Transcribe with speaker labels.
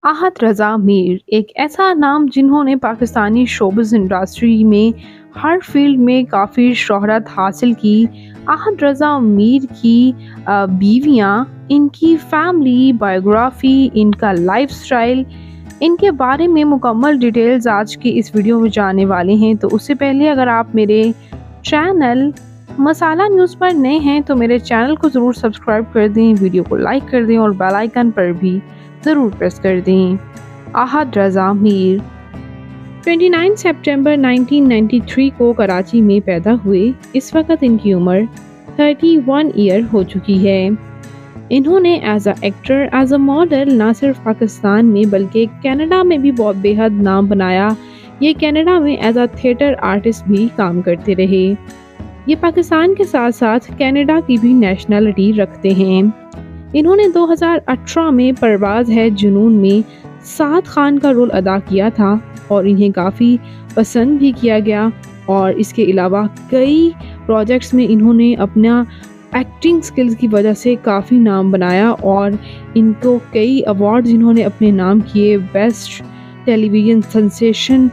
Speaker 1: आहत रज़ा मीर एक ऐसा नाम जिन्होंने पाकिस्तानी शोबिज़ इंडस्ट्री में हर फील्ड में काफ़ी शोहरत हासिल की। आहत रज़ा मीर की बीवियाँ, इनकी फैमिली बायोग्राफी, इनका लाइफस्टाइल, इनके बारे में मुकम्मल डिटेल्स आज की इस वीडियो में जानने वाले हैं। तो उससे पहले अगर आप मेरे चैनल मसाला न्यूज़ पर नए हैं तो मेरे चैनल को ज़रूर सब्सक्राइब कर दें, वीडियो को लाइक कर दें और बेल आइकन पर भी ज़रूर प्रेस कर दें। आहत रज़ा मीर 29 सितंबर 1993 को कराची में पैदा हुए। इस वक्त इनकी उम्र 31 ईयर हो चुकी है। इन्होंने as a actor, as a model ना सिर्फ पाकिस्तान में बल्कि कनाडा में भी बहुत बेहद नाम बनाया। ये कनाडा में एज अ थिएटर आर्टिस्ट भी काम करते रहे। ये पाकिस्तान के साथ साथ कनाडा की भी नेशनलिटी रखते हैं। इन्होंने 2018 में परवाज़ है जुनून में साद खान का रोल अदा किया था और इन्हें काफ़ी पसंद भी किया गया। और इसके अलावा कई प्रोजेक्ट्स में इन्होंने अपना एक्टिंग स्किल्स की वजह से काफ़ी नाम बनाया और इनको कई अवार्ड्स इन्होंने अपने नाम किए। Best television sensation